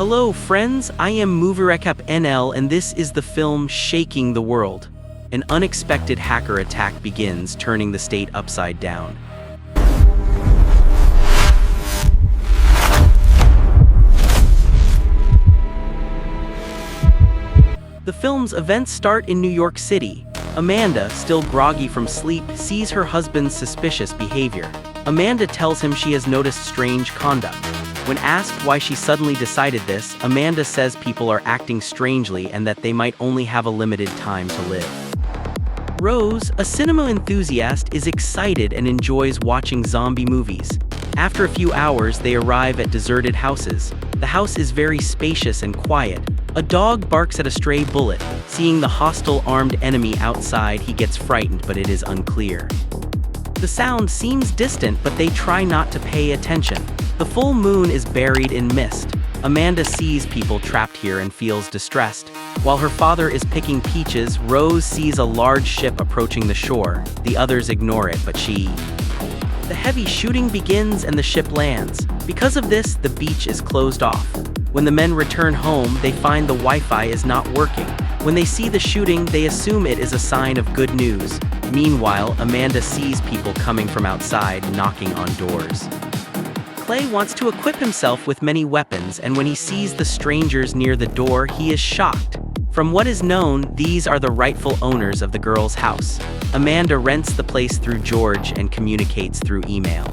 Hello friends, I am MovieRecap NL and this is the film Shaking the World. An unexpected hacker attack begins, turning the state upside down. The film's events start in New York City. Amanda, still groggy from sleep, sees her husband's suspicious behavior. Amanda tells him she has noticed strange conduct. When asked why she suddenly decided this, Amanda says people are acting strangely and that they might only have a limited time to live. Rose, a cinema enthusiast, is excited and enjoys watching zombie movies. After a few hours, they arrive at deserted houses. The house is very spacious and quiet. A dog barks at a stray bullet. Seeing the hostile armed enemy outside, he gets frightened, but it is unclear. The sound seems distant, but they try not to pay attention. The full moon is buried in mist. Amanda sees people trapped here and feels distressed. While her father is picking peaches, Rose sees a large ship approaching the shore. The others ignore it, but The heavy shooting begins and the ship lands. Because of this, the beach is closed off. When the men return home, they find the Wi-Fi is not working. When they see the shooting, they assume it is a sign of good news. Meanwhile, Amanda sees people coming from outside, knocking on doors. Clay wants to equip himself with many weapons, and when he sees the strangers near the door, he is shocked. From what is known, these are the rightful owners of the girl's house. Amanda rents the place through George and communicates through email.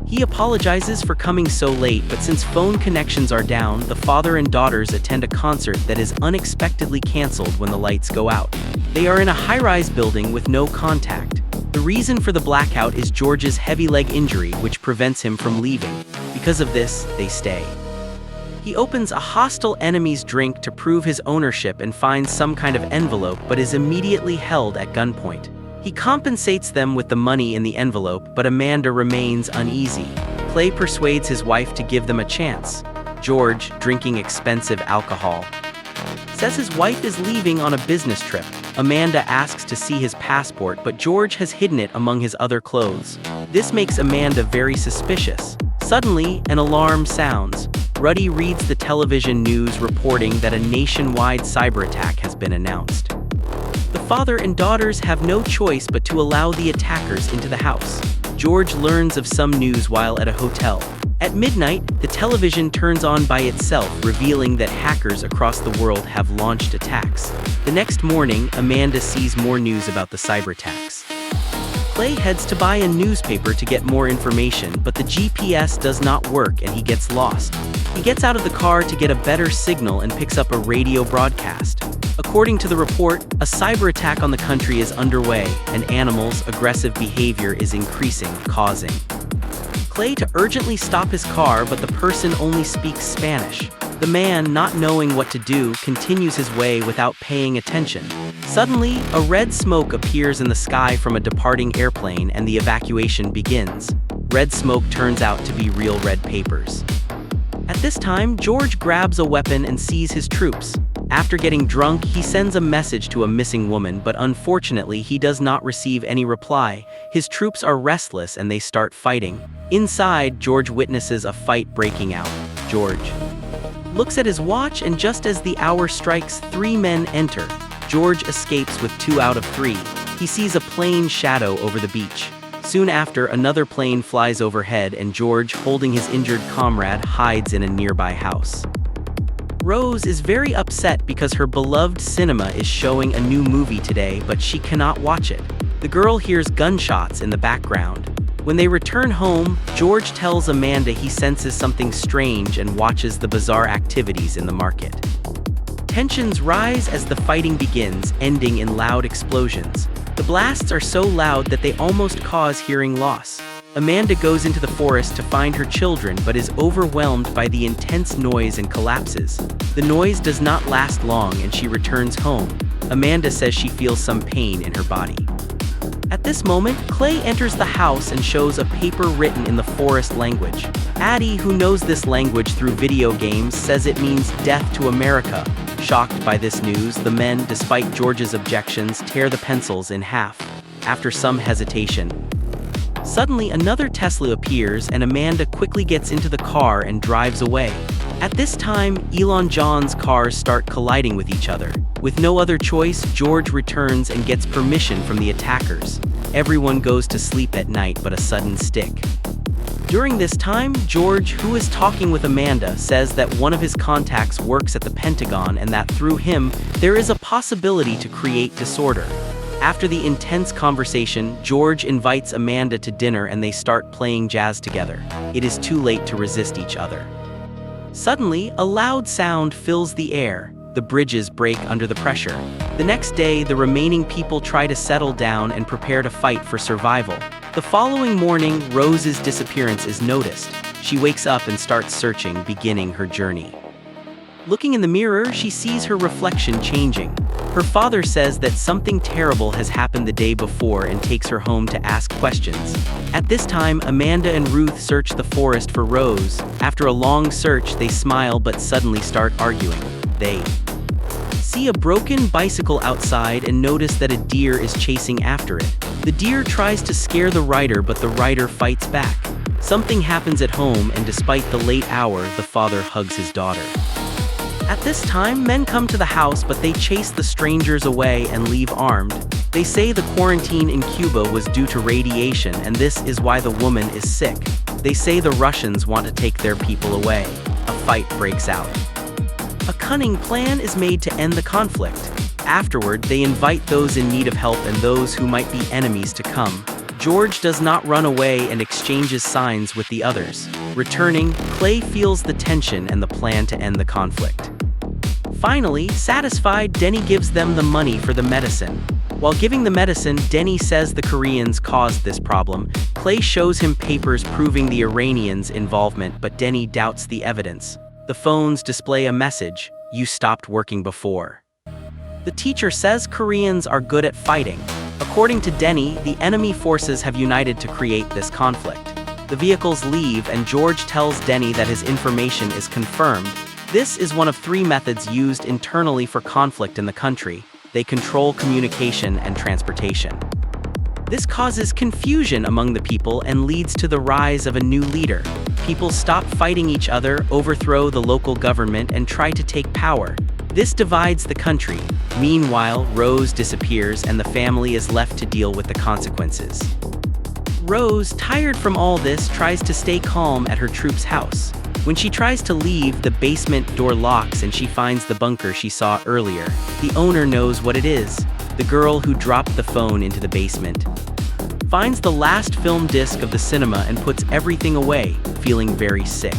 He apologizes for coming so late, but since phone connections are down, the father and daughters attend a concert that is unexpectedly canceled when the lights go out. They are in a high-rise building with no contact. The reason for the blackout is George's heavy leg injury, which prevents him from leaving. Because of this, they stay. He opens a hostile enemy's drink to prove his ownership and finds some kind of envelope, but is immediately held at gunpoint. He compensates them with the money in the envelope, but Amanda remains uneasy. Clay persuades his wife to give them a chance. George, drinking expensive alcohol, says his wife is leaving on a business trip. Amanda asks to see his passport, but George has hidden it among his other clothes. This makes Amanda very suspicious. Suddenly, an alarm sounds. Ruddy reads the television news reporting that a nationwide cyber attack has been announced. The father and daughters have no choice but to allow the attackers into the house. George learns of some news while at a hotel. At midnight, the television turns on by itself, revealing that hackers across the world have launched attacks. The next morning, Amanda sees more news about the cyber attacks. Clay heads to buy a newspaper to get more information, but the GPS does not work and he gets lost. He gets out of the car to get a better signal and picks up a radio broadcast. According to the report, a cyber attack on the country is underway, and animals' aggressive behavior is increasing, causing Clay to urgently stop his car, but the person only speaks Spanish. The man, not knowing what to do, continues his way without paying attention. Suddenly, a red smoke appears in the sky from a departing airplane and the evacuation begins. Red smoke turns out to be real red papers. At this time, George grabs a weapon and sees his troops. After getting drunk, he sends a message to a missing woman, but unfortunately, he does not receive any reply. His troops are restless and they start fighting. Inside, George witnesses a fight breaking out. George looks at his watch, and just as the hour strikes, 3 men enter. George escapes with 2 out of 3. He sees a plane shadow over the beach. Soon after, another plane flies overhead and George, holding his injured comrade, hides in a nearby house. Rose is very upset because her beloved cinema is showing a new movie today, but she cannot watch it. The girl hears gunshots in the background. When they return home, George tells Amanda he senses something strange and watches the bizarre activities in the market. Tensions rise as the fighting begins, ending in loud explosions. The blasts are so loud that they almost cause hearing loss. Amanda goes into the forest to find her children, but is overwhelmed by the intense noise and collapses. The noise does not last long and she returns home. Amanda says she feels some pain in her body. At this moment, Clay enters the house and shows a paper written in the forest language. Addie, who knows this language through video games, says it means death to America. Shocked by this news, the men, despite George's objections, tear the pencils in half. After some hesitation, suddenly another Tesla appears and Amanda quickly gets into the car and drives away. At this time, Elon John's cars start colliding with each other. With no other choice, George returns and gets permission from the attackers. Everyone goes to sleep at night but a sudden stick. During this time, George, who is talking with Amanda, says that one of his contacts works at the Pentagon and that through him, there is a possibility to create disorder. After the intense conversation, George invites Amanda to dinner and they start playing jazz together. It is too late to resist each other. Suddenly, a loud sound fills the air. The bridges break under the pressure. The next day, the remaining people try to settle down and prepare to fight for survival. The following morning, Rose's disappearance is noticed. She wakes up and starts searching, beginning her journey. Looking in the mirror, she sees her reflection changing. Her father says that something terrible has happened the day before and takes her home to ask questions. At this time, Amanda and Ruth search the forest for Rose. After a long search, they smile but suddenly start arguing. They see a broken bicycle outside and notice that a deer is chasing after it. The deer tries to scare the rider, but the rider fights back. Something happens at home, and despite the late hour, the father hugs his daughter. At this time, men come to the house, but they chase the strangers away and leave armed. They say the quarantine in Cuba was due to radiation, and this is why the woman is sick. They say the Russians want to take their people away. A fight breaks out. A cunning plan is made to end the conflict. Afterward, they invite those in need of help and those who might be enemies to come. George does not run away and exchanges signs with the others. Returning, Clay feels the tension and the plan to end the conflict. Finally, satisfied, Denny gives them the money for the medicine. While giving the medicine, Denny says the Koreans caused this problem. Clay shows him papers proving the Iranians' involvement, but Denny doubts the evidence. The phones display a message: "You stopped working before." The teacher says Koreans are good at fighting. According to Denny, the enemy forces have united to create this conflict. The vehicles leave and George tells Denny that his information is confirmed. This is one of 3 methods used internally for conflict in the country. They control communication and transportation. This causes confusion among the people and leads to the rise of a new leader. People stop fighting each other, overthrow the local government, and try to take power. This divides the country. Meanwhile, Rose disappears and the family is left to deal with the consequences. Rose, tired from all this, tries to stay calm at her troops' house. When she tries to leave, the basement door locks and she finds the bunker she saw earlier. The owner knows what it is. The girl who dropped the phone into the basement finds the last film disc of the cinema and puts everything away, feeling very sick.